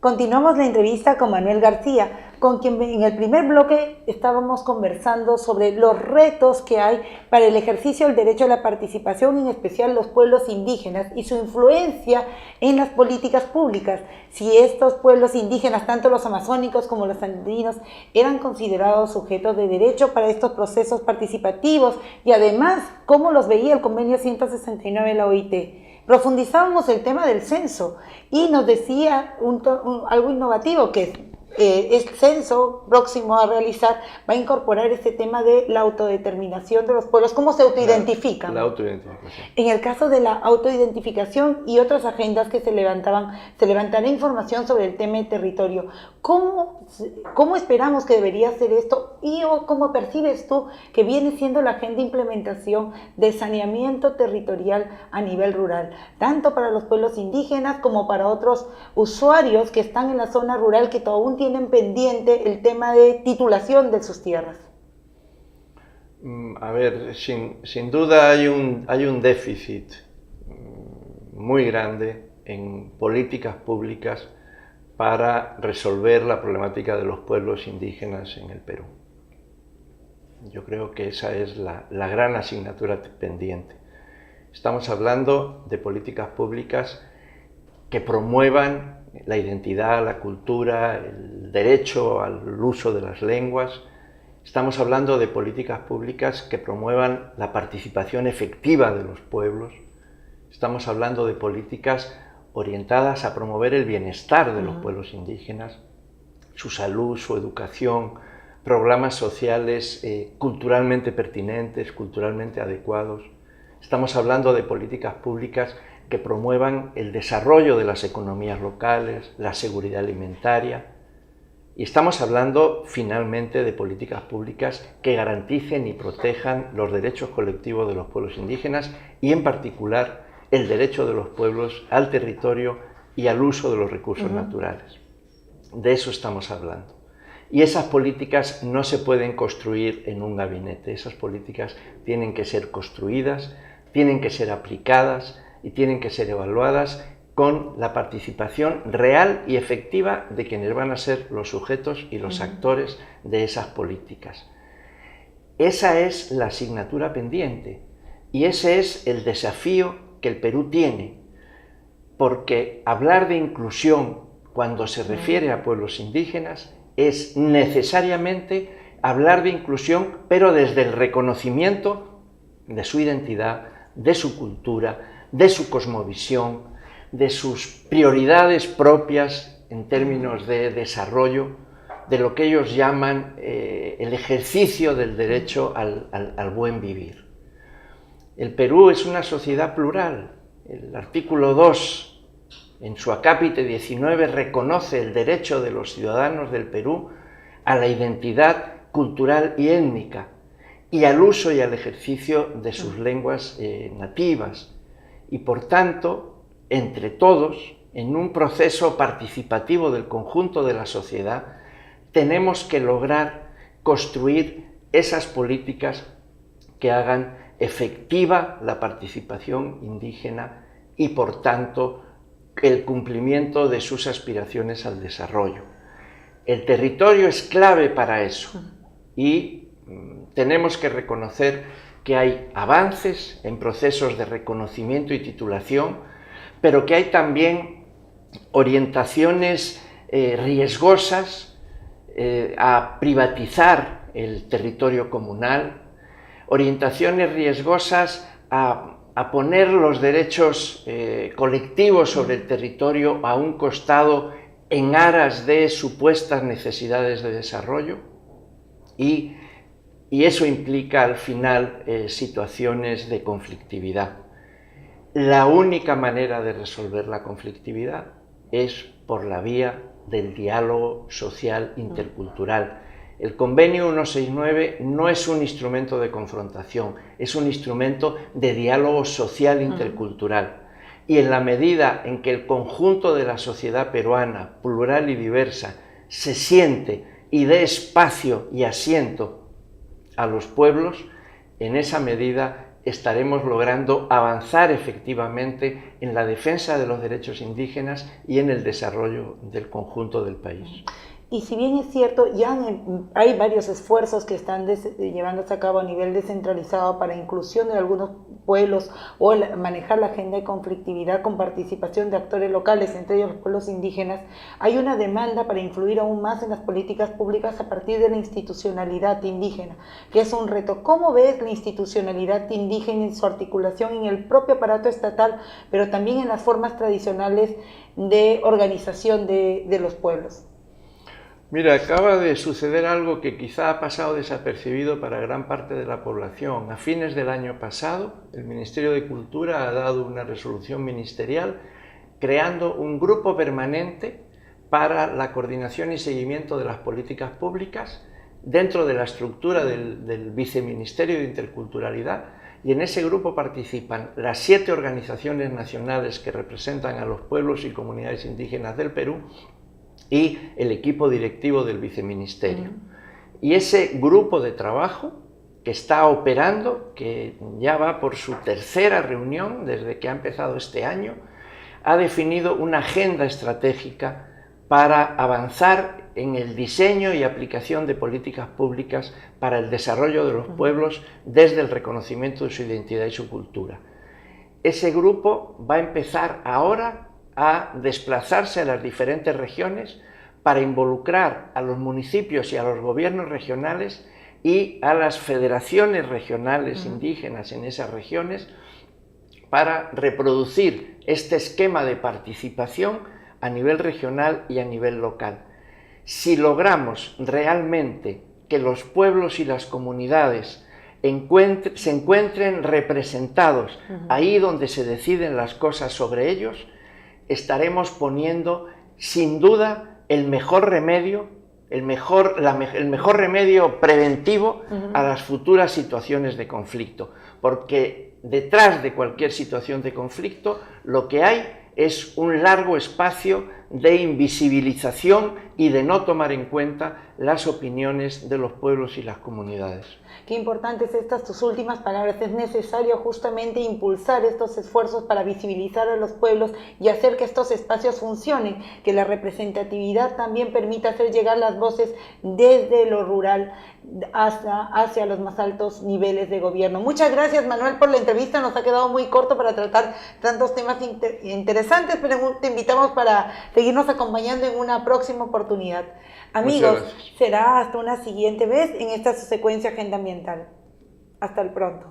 Continuamos la entrevista con Manuel García, con quien en el primer bloque estábamos conversando sobre los retos que hay para el ejercicio del derecho a la participación, en especial los pueblos indígenas, y su influencia en las políticas públicas. Si estos pueblos indígenas, tanto los amazónicos como los andinos, eran considerados sujetos de derecho para estos procesos participativos, y además, cómo los veía el convenio 169 de la OIT. Profundizábamos el tema del censo y nos decía algo innovativo, que el censo próximo a realizar va a incorporar este tema de la autodeterminación de los pueblos, cómo se autoidentifican. La autoidentificación. En el caso de la autoidentificación y otras agendas que se levantará información sobre el tema de territorio. ¿Cómo esperamos que debería ser esto? ¿Y cómo percibes tú que viene siendo la agenda de implementación de saneamiento territorial a nivel rural, tanto para los pueblos indígenas como para otros usuarios que están en la zona rural que aún tienen pendiente el tema de titulación de sus tierras? A ver, sin duda hay un déficit muy grande en políticas públicas para resolver la problemática de los pueblos indígenas en el Perú. Yo creo que esa es la gran asignatura pendiente. Estamos hablando de políticas públicas que promuevan la identidad, la cultura, el derecho al uso de las lenguas. Estamos hablando de políticas públicas que promuevan la participación efectiva de los pueblos. Estamos hablando de políticas orientadas a promover el bienestar de los pueblos indígenas, su salud, su educación, programas sociales culturalmente pertinentes, culturalmente adecuados. Estamos hablando de políticas públicas que promuevan el desarrollo de las economías locales, la seguridad alimentaria. Y estamos hablando finalmente de políticas públicas que garanticen y protejan los derechos colectivos de los pueblos indígenas y en particular el derecho de los pueblos al territorio y al uso de los recursos naturales. De eso estamos hablando. Y esas políticas no se pueden construir en un gabinete. Esas políticas tienen que ser construidas, tienen que ser aplicadas y tienen que ser evaluadas con la participación real y efectiva de quienes van a ser los sujetos y los actores de esas políticas. Esa es la asignatura pendiente y ese es el desafío que el Perú tiene, porque hablar de inclusión cuando se refiere a pueblos indígenas es necesariamente hablar de inclusión, pero desde el reconocimiento de su identidad, de su cultura, de su cosmovisión, de sus prioridades propias en términos de desarrollo, de lo que ellos llaman el ejercicio del derecho al buen vivir. El Perú es una sociedad plural. El artículo 2, en su acápite 19, reconoce el derecho de los ciudadanos del Perú a la identidad cultural y étnica y al uso y al ejercicio de sus lenguas nativas. Y por tanto, entre todos, en un proceso participativo del conjunto de la sociedad, tenemos que lograr construir esas políticas que hagan efectiva la participación indígena y, por tanto, el cumplimiento de sus aspiraciones al desarrollo. El territorio es clave para eso y tenemos que reconocer que hay avances en procesos de reconocimiento y titulación, pero que hay también orientaciones riesgosas a privatizar el territorio comunal, orientaciones riesgosas a poner los derechos colectivos sobre el territorio a un costado en aras de supuestas necesidades de desarrollo y eso implica al final situaciones de conflictividad. La única manera de resolver la conflictividad es por la vía del diálogo social intercultural. El convenio 169 no es un instrumento de confrontación, es un instrumento de diálogo social intercultural. Y en la medida en que el conjunto de la sociedad peruana, plural y diversa, se siente y dé espacio y asiento a los pueblos, en esa medida estaremos logrando avanzar efectivamente en la defensa de los derechos indígenas y en el desarrollo del conjunto del país. Y si bien es cierto, ya hay varios esfuerzos que están llevándose a cabo a nivel descentralizado para inclusión de algunos pueblos o manejar la agenda de conflictividad con participación de actores locales, entre ellos los pueblos indígenas, hay una demanda para influir aún más en las políticas públicas a partir de la institucionalidad indígena, que es un reto. ¿Cómo ves la institucionalidad indígena en su articulación en el propio aparato estatal, pero también en las formas tradicionales de organización de los pueblos? Mira, acaba de suceder algo que quizá ha pasado desapercibido para gran parte de la población. A fines del año pasado, el Ministerio de Cultura ha dado una resolución ministerial creando un grupo permanente para la coordinación y seguimiento de las políticas públicas dentro de la estructura del Viceministerio de Interculturalidad, y en ese grupo participan las 7 organizaciones nacionales que representan a los pueblos y comunidades indígenas del Perú y el equipo directivo del viceministerio. Y ese grupo de trabajo que está operando, que ya va por su 3ª reunión desde que ha empezado este año, ha definido una agenda estratégica para avanzar en el diseño y aplicación de políticas públicas para el desarrollo de los pueblos desde el reconocimiento de su identidad y su cultura. Ese grupo va a empezar ahora a desplazarse a las diferentes regiones para involucrar a los municipios y a los gobiernos regionales y a las federaciones regionales indígenas en esas regiones para reproducir este esquema de participación a nivel regional y a nivel local. Si logramos realmente que los pueblos y las comunidades se encuentren representados ahí donde se deciden las cosas sobre ellos, estaremos poniendo sin duda el mejor remedio, el mejor remedio preventivo a las futuras situaciones de conflicto, porque detrás de cualquier situación de conflicto lo que hay es un largo espacio de invisibilización y de no tomar en cuenta las opiniones de los pueblos y las comunidades. Qué importantes estas tus últimas palabras. Es necesario justamente impulsar estos esfuerzos para visibilizar a los pueblos y hacer que estos espacios funcionen, que la representatividad también permita hacer llegar las voces desde lo rural hacia los más altos niveles de gobierno. Muchas gracias, Manuel, por la entrevista. Nos ha quedado muy corto para tratar tantos temas interesantes, pero te invitamos para seguirnos acompañando en una próxima oportunidad. Amigos, será hasta una siguiente vez en esta secuencia Agenda Ambiental. Hasta el pronto.